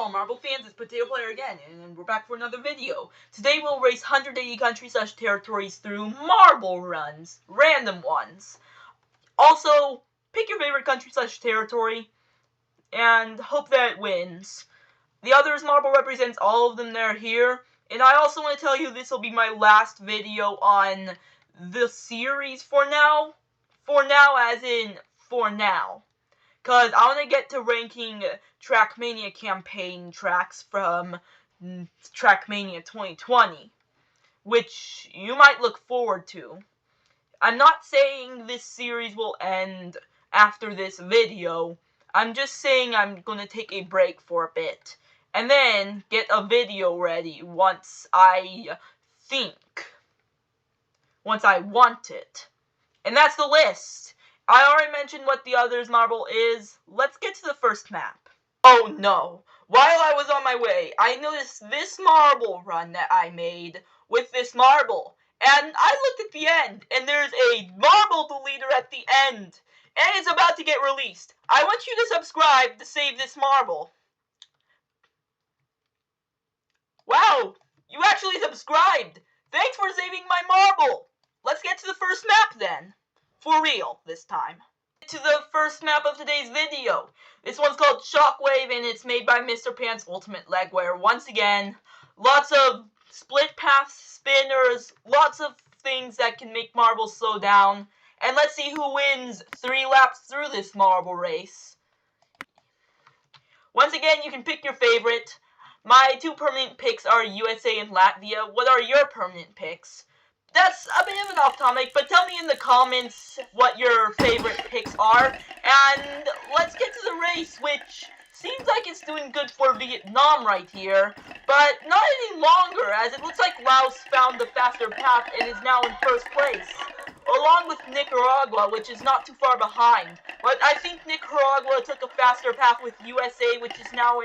all Marble fans, it's Potato Player again, and we're back for another video. Today we'll race 180 countries/territories through marble runs, random ones. Also, pick your favorite country/territory, and hope that it wins. The others marble represents all of them that are here, and I also want to tell you this will be my last video on the series for now. For now, as in, for now. Because I want to get to ranking Trackmania campaign tracks from Trackmania 2020, which you might look forward to. I'm not saying this series will end after this video. I'm just saying I'm going to take a break for a bit, and then get a video ready once I want it. And that's the list. I already mentioned what the others marble is. Let's get to the first map. Oh no! While I was on my way, I noticed this marble run that I made with this marble. And I looked at the end, and there's a marble deleter at the end. And it's about to get released. I want you to subscribe to save this marble. Wow! You actually subscribed! Thanks for saving my marble! Let's get to the first map then. For real, this time. To the first map of today's video. This one's called Shockwave, and it's made by Mr. Pants Ultimate Legwear. Once again, lots of split path spinners, lots of things that can make marbles slow down. And let's see who wins 3 laps through this marble race. Once again, you can pick your favorite. My 2 permanent picks are USA and Latvia. What are your permanent picks? That's a bit of an off topic, but tell me in the comments what your favorite picks are, and let's get to the race, which seems like it's doing good for Vietnam right here, but not any longer, as it looks like Laos found the faster path and is now in first place, along with Nicaragua, which is not too far behind. But I think Nicaragua took a faster path with USA, which is now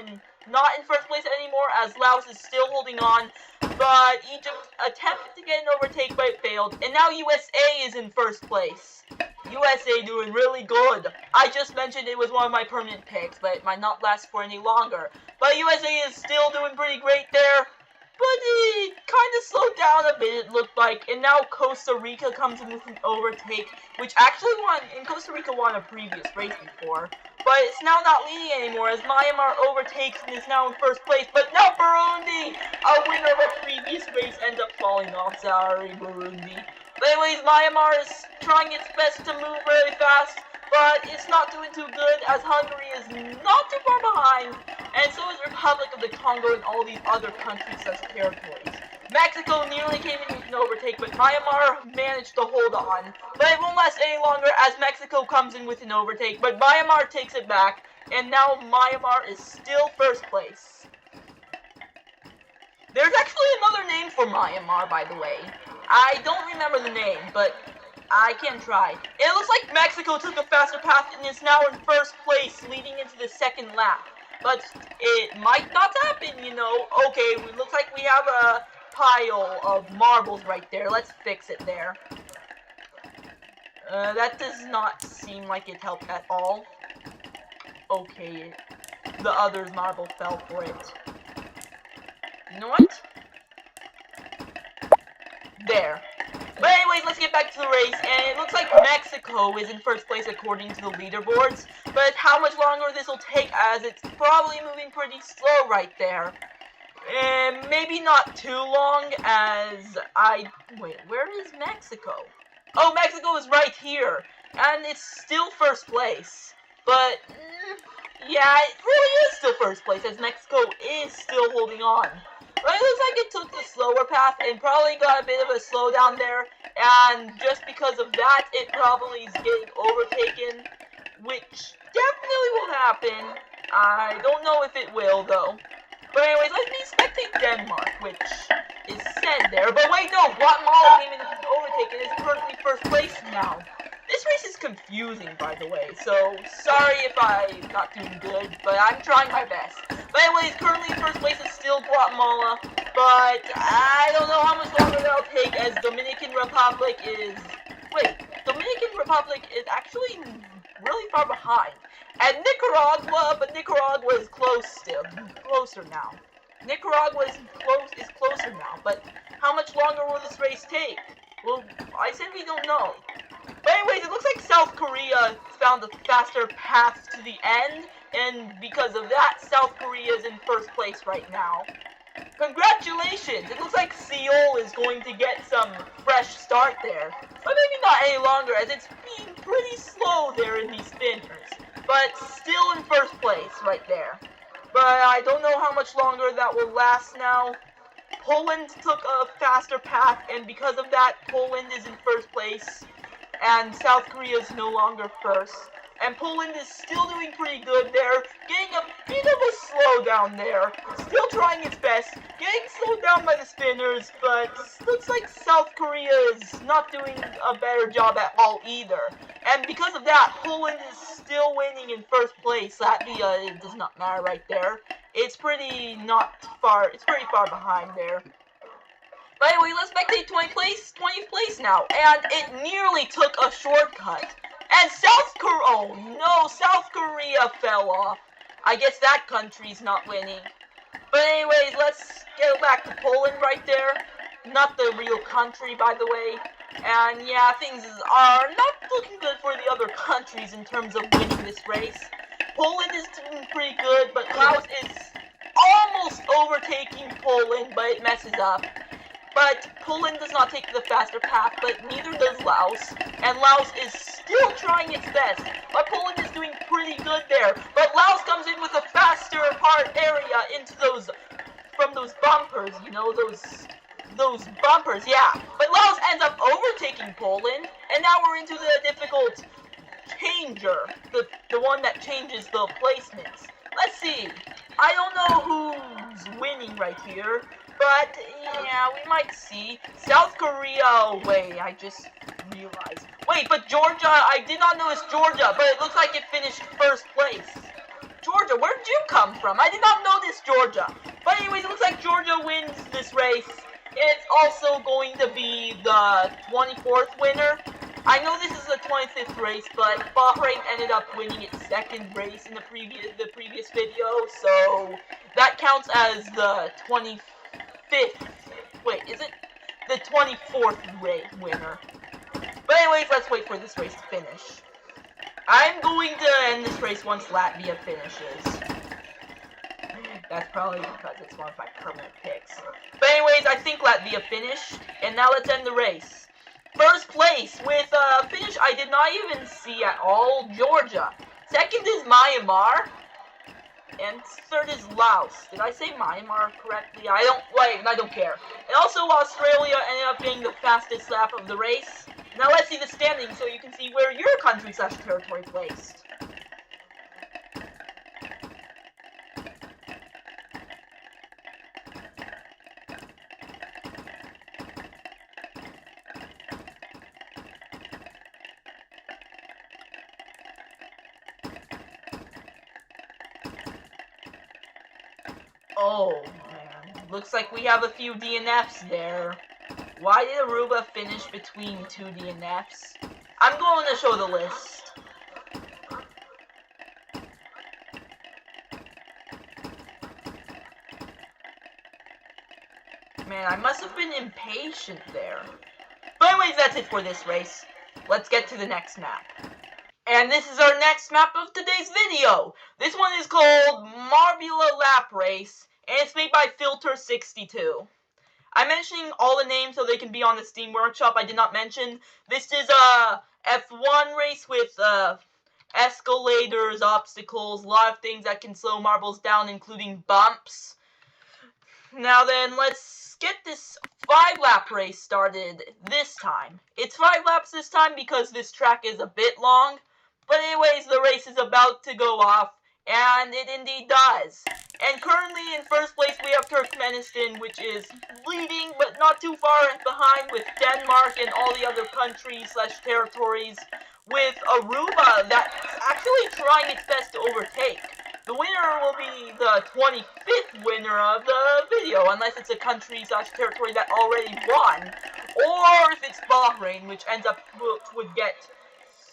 not in first place anymore, as Laos is still holding on. But Egypt attempted to get an overtake, but it failed. And now USA is in first place. USA doing really good. I just mentioned it was one of my permanent picks, but it might not last for any longer. But USA is still doing pretty great there. But it kind of slowed down a bit, it looked like. And now Costa Rica comes in with an overtake, which actually Costa Rica won a previous race before. But it's now not leading anymore, as Myanmar overtakes and is now in first place. But no, Burundi, a winner of a previous race, ends up falling off. Sorry, Burundi. But anyways, Myanmar is trying its best to move really fast, but it's not doing too good, as Hungary is not too far behind, and so is Republic of the Congo and all these other countries as territories. Mexico nearly came in with an overtake, but Myanmar managed to hold on. But it won't last any longer, as Mexico comes in with an overtake, but Myanmar takes it back, and now Myanmar is still first place. There's actually another name for Myanmar, by the way. I don't remember the name, but I can try. It looks like Mexico took a faster path and is now in first place, leading into the second lap. But it might not happen, you know. Okay, it looks like we have a pile of marbles right there. Let's fix it there. That does not seem like it helped at all. Okay, the other's marble fell for it. You know what? There. But anyways, let's get back to the race, and it looks like Mexico is in first place according to the leaderboards, but how much longer this will take, as it's probably moving pretty slow right there. And maybe not too long, as wait, where is Mexico? Oh, Mexico is right here, and it's still first place. But, yeah, it really is still first place, as Mexico is still holding on. But it looks like it took the slower path and probably got a bit of a slowdown there, and just because of that, it probably is getting overtaken, which definitely will happen. I don't know if it will, though. But anyways, let me spectate Denmark, which is said there. But wait, no, Guatemala came in with an overtake and is currently first place now. This race is confusing, by the way, so sorry if I'm not doing good, but I'm trying my best. But anyways, currently first place is still Guatemala, but I don't know how much longer that'll take, as Dominican Republic is... Wait, Dominican Republic is actually really far behind. And Nicaragua, but Nicaragua is close closer now. Nicaragua is closer now, but how much longer will this race take? Well, I said we don't know. But anyways, it looks like South Korea found a faster path to the end, and because of that, South Korea is in first place right now. Congratulations! It looks like Seoul is going to get some fresh start there. But maybe not any longer, as it's being pretty slow there in these spinners. But still in first place right there. But I don't know how much longer that will last now. Poland took a faster path, and because of that, Poland is in first place. And South Korea is no longer first. And Poland is still doing pretty good there, getting a bit of a slowdown there. Still trying its best, getting slowed down by the spinners, but looks like South Korea is not doing a better job at all either. And because of that, Poland is still winning in first place. Latvia, it does not matter right there. It's pretty far behind there. But anyway, let's spectate 20th place now. And it nearly took a shortcut. And South Korea fell off. I guess that country's not winning. But anyways, let's get back to Poland right there. Not the real country, by the way. And yeah, things are not looking good for the other countries in terms of winning this race. Poland is doing pretty good, but Laos is almost overtaking Poland, but it messes up. But Poland does not take the faster path, but neither does Laos. And Laos is still trying its best. But Poland is doing pretty good there. But Laos comes in with a faster area into from those bumpers, you know, those bumpers, yeah. But Laos ends up overtaking Poland, and now we're into the difficult changer, the one that changes the placements. Let's see. I don't know who's winning right here. But, yeah, we might see. South Korea, wait, I just realized. Wait, but Georgia, I did not notice Georgia, but it looks like it finished first place. Georgia, where did you come from? I did not notice Georgia. But anyways, it looks like Georgia wins this race. It's also going to be the 24th winner. I know this is the 25th race, but Bahrain ended up winning its second race in the previous video, so that counts as the 25th. Wait, is it the 24th winner? But anyways, let's wait for this race to finish. I'm going to end this race once Latvia finishes. That's probably because it's one of my permanent picks. But anyways, I think Latvia finished, and now let's end the race. First place with a finish I did not even see at all, Georgia. Second is Myanmar. And third is Laos. Did I say Myanmar correctly? I don't care. And also Australia ended up being the fastest lap of the race. Now let's see the standings so you can see where your country/territory placed. Oh, man. Looks like we have a few DNFs there. Why did Aruba finish between two DNFs? I'm going to show the list. Man, I must have been impatient there. But anyways, that's it for this race. Let's get to the next map. And this is our next map of today's video. This one is called Marbula Lap Race, and it's made by Filter62. I'm mentioning all the names so they can be on the Steam Workshop. I did not mention. This is a F1 race with escalators, obstacles, a lot of things that can slow marbles down, including bumps. Now then, let's get this 5-lap race started this time. It's 5 laps this time because this track is a bit long. But anyways, the race is about to go off, and it indeed does. And currently in first place we have Turkmenistan, which is leading but not too far behind, with Denmark and all the other countries/territories, with Aruba that's actually trying its best to overtake. The winner will be the 25th winner of the video, unless it's a country/territory that already won, or if it's Bahrain, which would get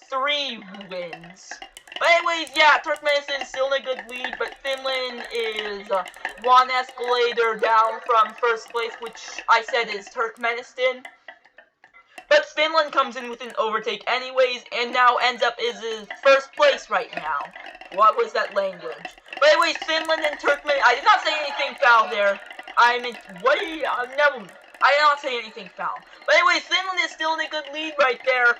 3 wins. But anyways, yeah, Turkmenistan is still in a good lead, but Finland is one escalator down from first place, which I said is Turkmenistan. But Finland comes in with an overtake anyways, and now ends up is first place right now. What was that language? But anyways, Finland and Turkmen. I did not say anything foul there. I mean, wait, I did not say anything foul. But anyways, Finland is still in a good lead right there.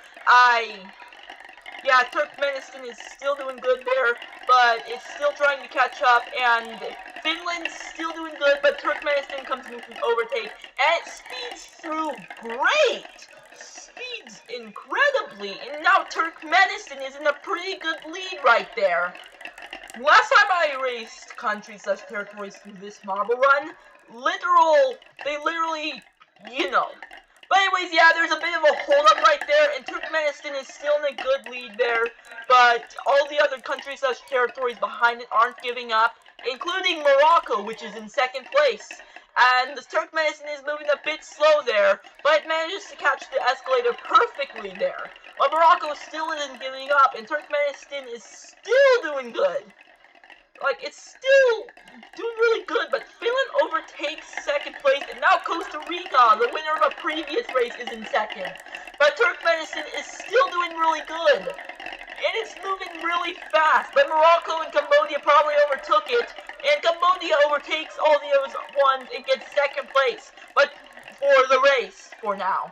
Yeah, Turkmenistan is still doing good there, but it's still trying to catch up, and Finland's still doing good, but Turkmenistan comes in with an overtake, and it speeds through great! Speeds incredibly, and now Turkmenistan is in a pretty good lead right there. Last time I raced countries/territories through this marble run, they literally, you know. But anyways, yeah, there's a bit of a hold-up right there, and Turkmenistan is still in a good lead there, but all the other countries/territories behind it aren't giving up, including Morocco, which is in second place. And the Turkmenistan is moving a bit slow there, but it manages to catch the escalator perfectly there. But Morocco still isn't giving up, and Turkmenistan is still doing good. Like, it's still doing really good, but Finland overtakes second place, and now Costa Rica, the winner of a previous race, is in second. But Turkmenistan is still doing really good, and it's moving really fast. But Morocco and Cambodia probably overtook it, and Cambodia overtakes all the other ones and gets second place, but for the race, for now.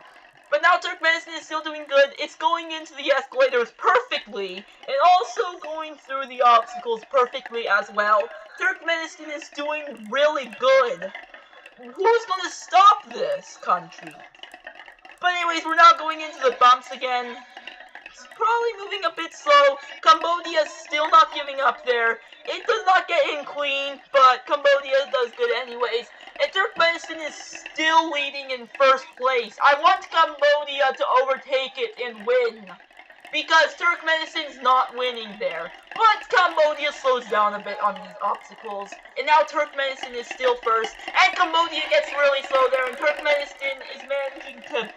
But now Turkmenistan is still doing good. It's going into the escalators perfectly, and also going through the obstacles perfectly as well. Turkmenistan is doing really good. Who's going to stop this country? But anyways, we're now going into the bumps again. It's probably moving a bit slow. Cambodia is still not giving up there. It does not get in clean, but Cambodia does good anyways. And Turkmenistan is still leading in first place. I want Cambodia to overtake it and win, because Turkmenistan's not winning there. But Cambodia slows down a bit on these obstacles. And now Turkmenistan is still first. And Cambodia gets really slow there. And Turkmenistan is managing to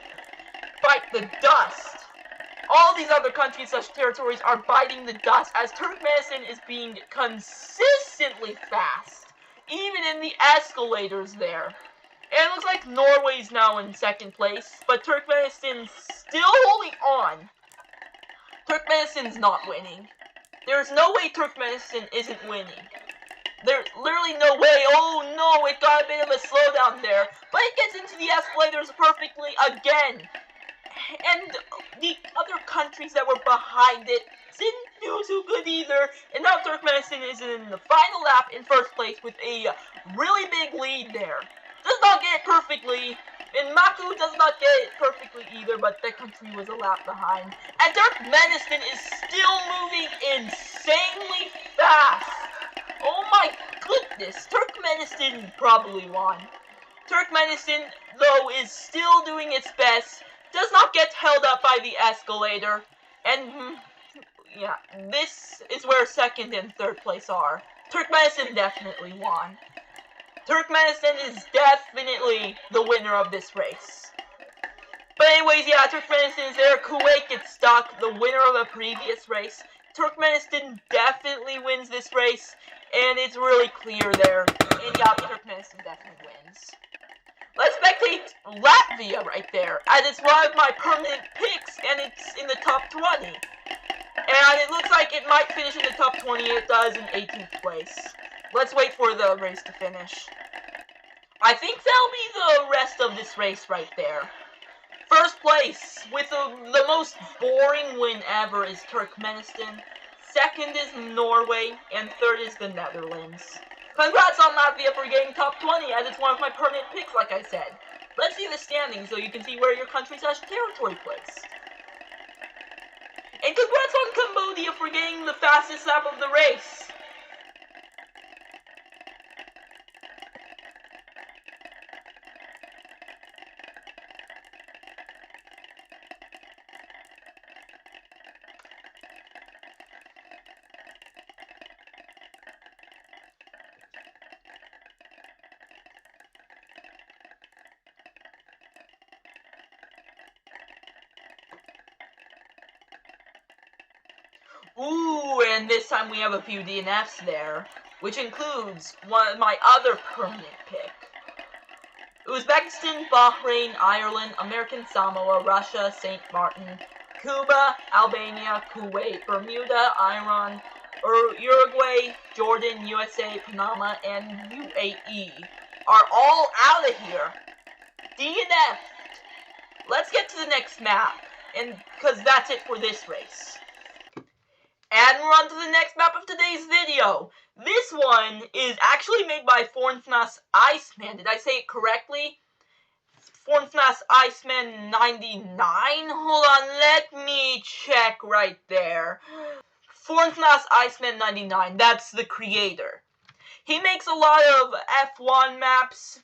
bite the dust. All these other countries/territories are biting the dust as Turkmenistan is being consistently fast, even in the escalators there. And it looks like Norway's now in second place, but Turkmenistan's still holding on. Turkmenistan's not winning. There's no way Turkmenistan isn't winning. There's literally no way. Oh no, it got a bit of a slowdown there, but it gets into the escalators perfectly again. And the other countries that were behind it didn't do too good either. And now Turkmenistan is in the final lap in first place with a really big lead there. Does not get it perfectly. And Maku does not get it perfectly either, but that country was a lap behind. And Turkmenistan is still moving insanely fast. Oh my goodness, Turkmenistan probably won. Turkmenistan, though, is still doing its best. Does not get held up by the escalator, and yeah, this is where second and third place are. Turkmenistan definitely won. Turkmenistan is definitely the winner of this race. But anyways, yeah, Turkmenistan is there. Kuwait gets stuck, the winner of the previous race. Turkmenistan definitely wins this race, and it's really clear there. And yeah, Turkmenistan definitely wins. Let's spectate Latvia right there, as it's one of my permanent picks, and it's in the top 20. And it looks like it might finish in the top 20, it does in 18th place. Let's wait for the race to finish. I think that'll be the rest of this race right there. First place, with the most boring win ever, is Turkmenistan. Second is Norway, and third is the Netherlands. Congrats on Latvia for getting top 20, as it's one of my permanent picks, like I said. Let's see the standings so you can see where your country/territory placed. And congrats on Cambodia for getting the fastest lap of the race. Ooh, and this time we have a few DNFs there, which includes one of my other permanent pick. Uzbekistan, Bahrain, Ireland, American Samoa, Russia, St. Martin, Cuba, Albania, Kuwait, Bermuda, Iran, Uruguay, Jordan, USA, Panama, and UAE are all out of here. DNF. Let's get to the next map, and because that's it for this race. And we're on to the next map of today's video. This one is actually made by Fornsmas Iceman. Did I say it correctly? Fornsmas Iceman 99? Hold on, let me check right there. Fornsmas Iceman 99, that's the creator. He makes a lot of F1 maps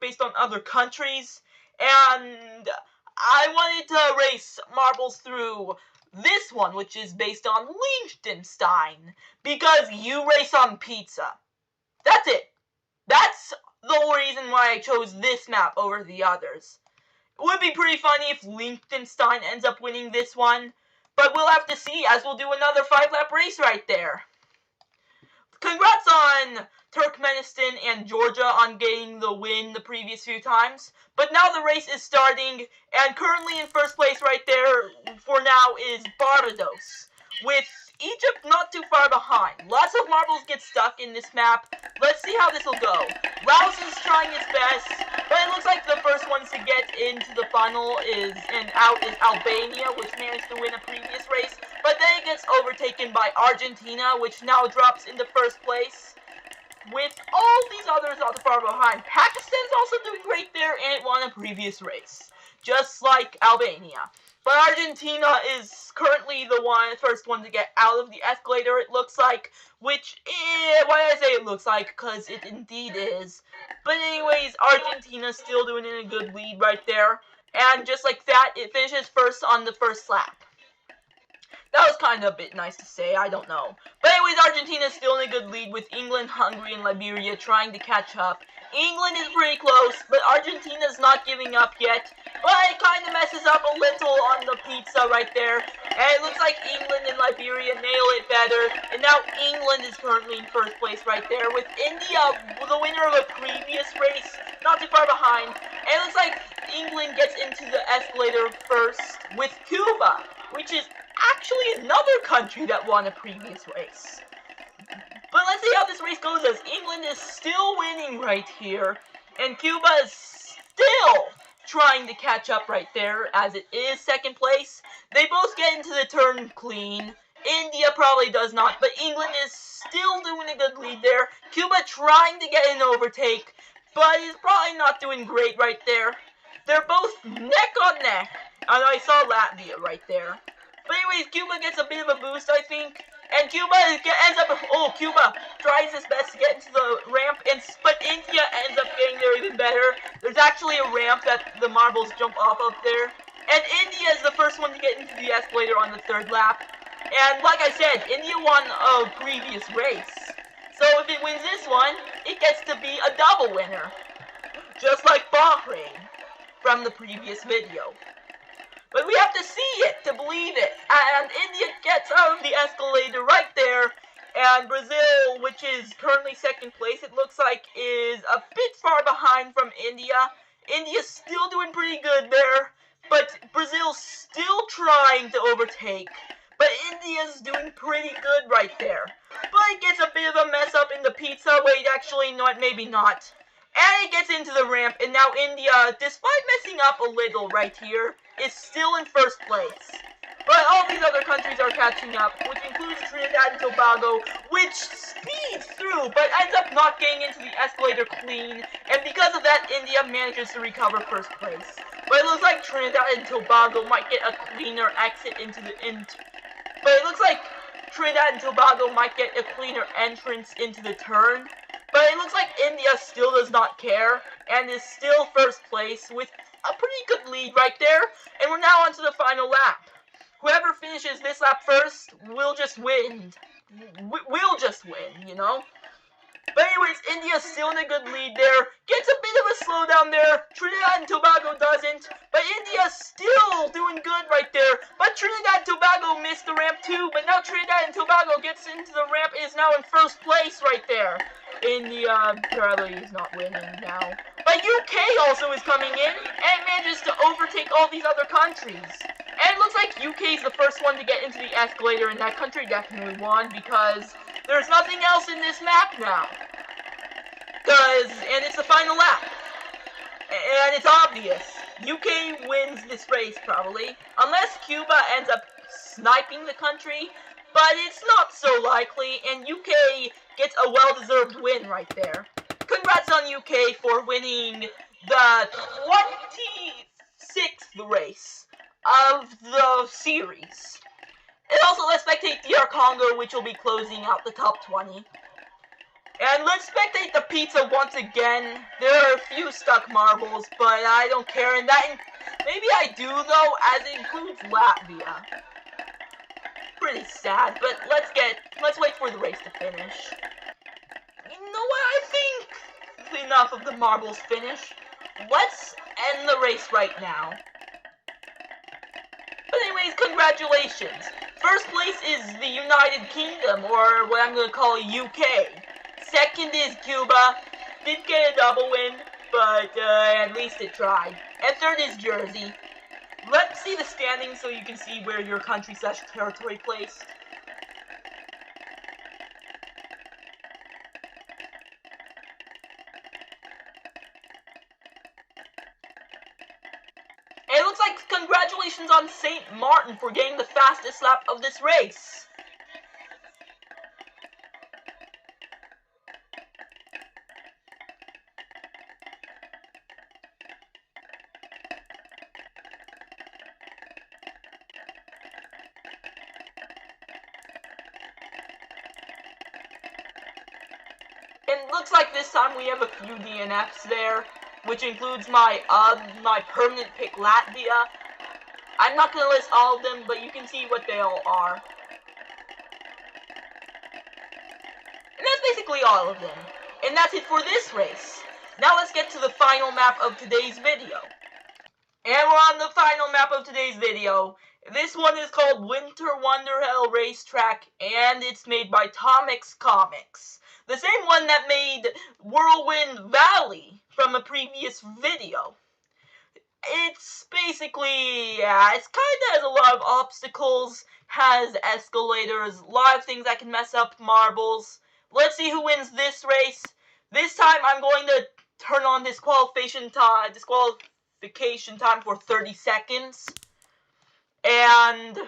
based on other countries, and I wanted to race marbles through this one, which is based on Liechtenstein, because you race on pizza. That's it. That's the whole reason why I chose this map over the others. It would be pretty funny if Liechtenstein ends up winning this one, but we'll have to see, as we'll do another 5-lap race right there. Congrats on Turkmenistan and Georgia on getting the win the previous few times. But now the race is starting, and currently in first place right there for now is Barbados, with Egypt not too far behind. Lots of marbles get stuck in this map. Let's see how this will go. Rouse is trying his best, but it looks like the first ones to get into the final is Albania, which managed to win a previous race. But then it gets overtaken by Argentina, which now drops into first place, with all these others not too far behind. Pakistan's also doing great there, and it won a previous race, just like Albania. But Argentina is currently the first one to get out of the escalator, it looks like, which, why did I say it looks like? Because it indeed is. But anyways, Argentina's still doing in a good lead right there, and just like that, it finishes first on the first lap. That was kind of a bit nice to say, I don't know. But anyways, Argentina's still in a good lead with England, Hungary, and Liberia trying to catch up. England is pretty close, but Argentina's not giving up yet. But it kind of messes up a little on the pizza right there. And it looks like England and Liberia nail it better. And now England is currently in first place right there, with India, the winner of a previous race, not too far behind. And it looks like England gets into the escalator first with Cuba, which is actually another country that won a previous race. But let's see how this race goes, as England is still winning right here, and Cuba is still trying to catch up right there, as it is second place. They both get into the turn clean. India probably does not, but England is still doing a good lead there. Cuba trying to get an overtake, but is probably not doing great right there. They're both neck on neck, and I saw Latvia right there. But anyways, Cuba gets a bit of a boost, I think. And Cuba Cuba tries his best to get into the ramp, but India ends up getting there even better. There's actually a ramp that the marbles jump off of there. And India is the first one to get into the escalator on the third lap. And like I said, India won a previous race. So if it wins this one, it gets to be a double winner. Just like Bahrain from the previous video. But we have to see it to believe it. And India gets out of the escalator right there. And Brazil, which is currently second place, it looks like is a bit far behind from India. India's still doing pretty good there. But Brazil's still trying to overtake. But India's doing pretty good right there. But it gets a bit of a mess up in the pizza. Wait, actually, not, maybe not. And it gets into the ramp, and now India, despite messing up a little right here, is still in first place. But all these other countries are catching up, which includes Trinidad and Tobago, which speeds through, but ends up not getting into the escalator clean, and because of that, India manages to recover first place. But it looks like Trinidad and Tobago might get a cleaner exit into the But it looks like Trinidad and Tobago might get a cleaner entrance into the turn. But it looks like India still does not care, and is still first place with a pretty good lead right there. And we're now on to the final lap. Whoever finishes this lap first will just win. We'll just win, you know? But anyways, India's still in a good lead there. Gets a bit of a slowdown there. Trinidad and Tobago doesn't. But India's still doing good right there. But Trinidad and Tobago missed the ramp too. But now Trinidad and Tobago gets into the ramp and is now in first place right there. India probably is not winning now. But UK also is coming in and manages to overtake all these other countries. And it looks like UK is the first one to get into the escalator, and that country definitely won because there's nothing else in this map now. And it's the final lap. And it's obvious. UK wins this race, probably. Unless Cuba ends up sniping the country. But it's not so likely, and UK gets a well-deserved win right there. Congrats on UK for winning the 26th race of the series. And also, let's spectate DR Congo, which will be closing out the top 20. And let's spectate the pizza once again. There are a few stuck marbles, but I don't care. And maybe I do, though, as it includes Latvia. Pretty sad, but let's wait for the race to finish. You know what? I think enough of the marbles finish. Let's end the race right now. But anyways, congratulations. First place is the United Kingdom, or what I'm going to call UK. Second is Cuba. Didn't get a double win, but at least it tried. And third is Jersey. Let's see the standings so you can see where your country/territory placed. And it looks like congratulations on St. Martin for getting the fastest lap of this race. And it looks like this time we have a few DNFs there, which includes my permanent pick Latvia. I'm not going to list all of them, but you can see what they all are. And that's basically all of them. And that's it for this race. Now let's get to the final map of today's video. And we're on the final map of today's video. This one is called Wonderhell Racetrack, and it's made by Tomix Comics. The same one that made Whirlwind Valley from a previous video. It's basically, it's kind of has a lot of obstacles, has escalators, a lot of things that can mess up marbles. Let's see who wins this race. This time I'm going to turn on disqualification time for 30 seconds. And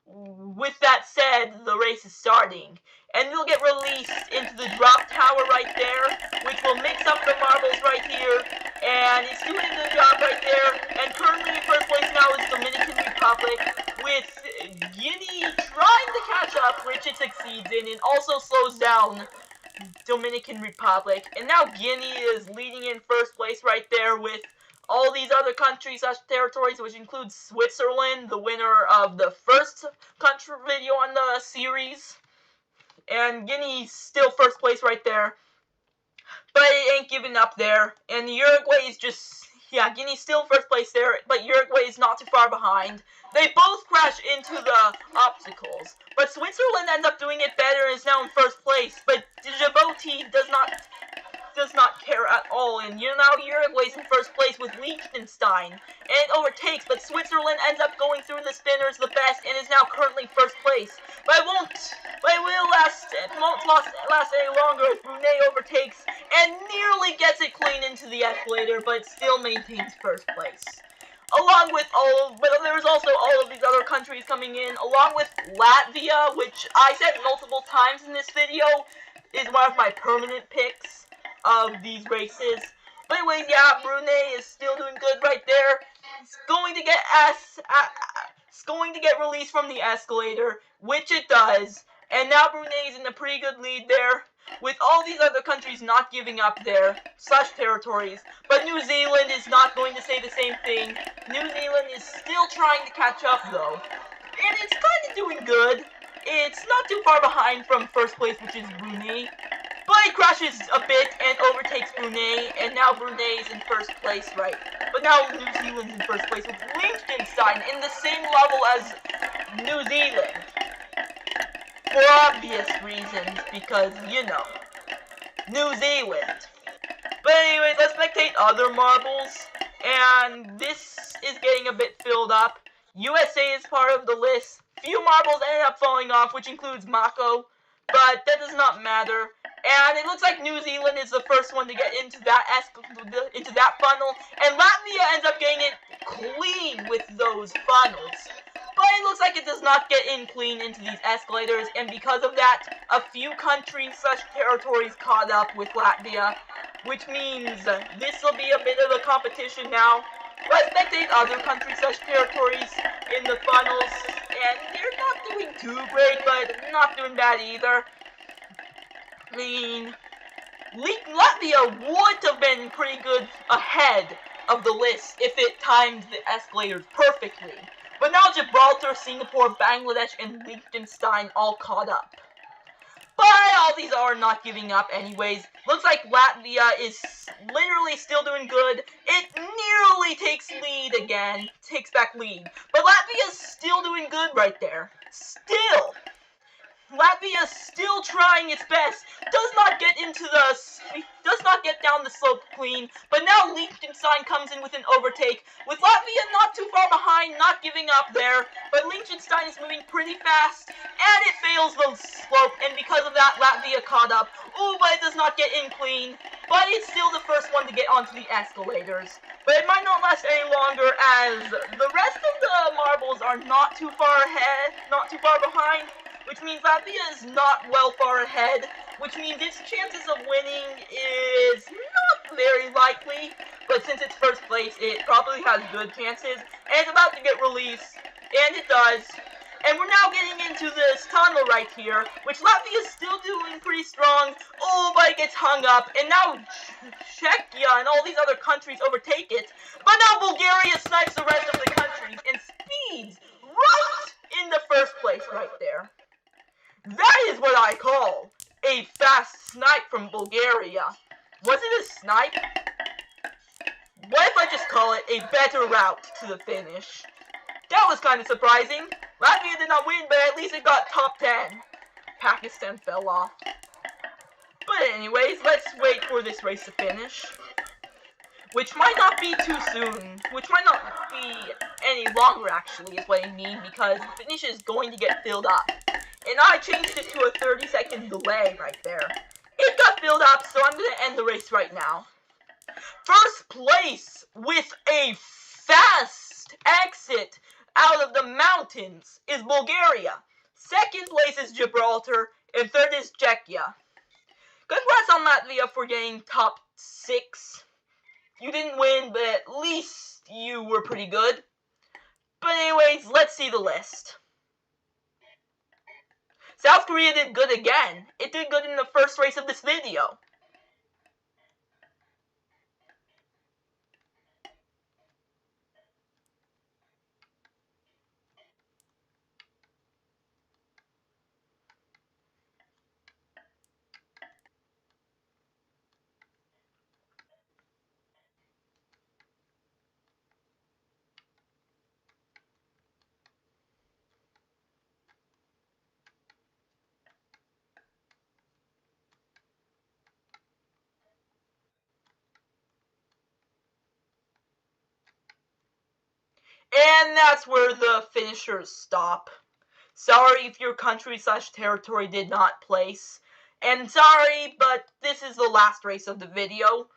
with that said, the race is starting. And we'll get released into the drop tower right there, which will mix up the marbles right here. And it's doing a good job right there. And currently in first place now is Dominican Republic, with Guinea trying to catch up, which it succeeds in, and also slows down Dominican Republic. And now Guinea is leading in first place right there with all these other countries/territories, which includes Switzerland, the winner of the first country video on the series. And Guinea's still first place right there. But it ain't giving up there. And Uruguay is just, Guinea's still first place there, but Uruguay is not too far behind. They both crash into the obstacles. But Switzerland ends up doing it better and is now in first place. But Djibouti does not care at all, and now Uruguay's in first place with Liechtenstein, and it overtakes, but Switzerland ends up going through the spinners the best, and is now currently first place. But it won't last any longer as Brunei overtakes, and nearly gets it clean into the escalator, but still maintains first place. But there's also all of these other countries coming in, along with Latvia, which I said multiple times in this video, is one of my permanent picks of these races. But anyways, Brunei is still doing good right there. It's going to get released from the escalator, which it does. And now Brunei is in a pretty good lead there, with all these other countries not giving up their territories. But New Zealand is not going to say the same thing. New Zealand is still trying to catch up though, and it's kind of doing good. It's not too far behind from first place, which is Brunei. But he crashes a bit and overtakes Brunei, and now Brunei is in first place, right? But now New Zealand's in first place with Liechtenstein in the same level as New Zealand. For obvious reasons, because, you know, New Zealand. But anyways, let's spectate other marbles, and this is getting a bit filled up. USA is part of the list. Few marbles ended up falling off, which includes Mako, but that does not matter. And it looks like New Zealand is the first one to get into that funnel, and Latvia ends up getting it clean with those funnels. But it looks like it does not get in clean into these escalators, and because of that, a few countries/territories caught up with Latvia, which means this will be a bit of a competition now. Let's spectate other countries/territories in the funnels, and they're not doing too great, but not doing bad either. I mean, Latvia would have been pretty good ahead of the list if it timed the escalators perfectly. But now Gibraltar, Singapore, Bangladesh, and Liechtenstein all caught up. But all these are not giving up anyways. Looks like Latvia is literally still doing good. It nearly takes lead again. Takes back lead. But Latvia's still doing good right there. Still. Latvia's still trying its best. Does not get down the slope clean. But now Liechtenstein comes in with an overtake. With Latvia not too far behind, not giving up there. But Liechtenstein is moving pretty fast. And it fails the slope. And because of that, Latvia caught up. Ooh, but it does not get in clean. But it's still the first one to get onto the escalators. But it might not last any longer, as the rest of the marbles are not too far ahead, not too far behind. Which means Latvia is not well far ahead, which means its chances of winning is not very likely, but since it's first place, it probably has good chances, and it's about to get released, and it does. And we're now getting into this tunnel right here, which Latvia is still doing pretty strong. Oh, but it gets hung up, and now Czechia and all these other countries overtake it. But now Bulgaria snipes the rest of the countries and speeds right in the first place right there. That is what I call a fast snipe from Bulgaria. Was it a snipe? What if I just call it a better route to the finish? That was kind of surprising. Latvia did not win, but at least it got top 10. Pakistan fell off. But anyways, let's wait for this race to finish. Which might not be too soon. Which might not be any longer, actually, is what I mean, because the finish is going to get filled up. And I changed it to a 30-second delay right there. It got filled up, so I'm going to end the race right now. First place with a fast exit out of the mountains is Bulgaria. Second place is Gibraltar, and third is Czechia. Congrats on Latvia for getting top 6. You didn't win, but at least you were pretty good. But anyways, let's see the list. South Korea did good again. It did good in the first race of this video. And that's where the finishers stop. Sorry if your country/territory did not place. And sorry, but this is the last race of the video.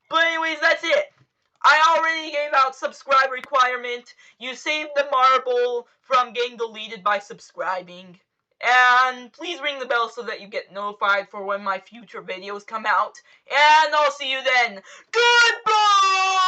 But anyways, that's it. I already gave out subscribe requirement. You saved the marble from getting deleted by subscribing. And please ring the bell so that you get notified for when my future videos come out. And I'll see you then. Goodbye!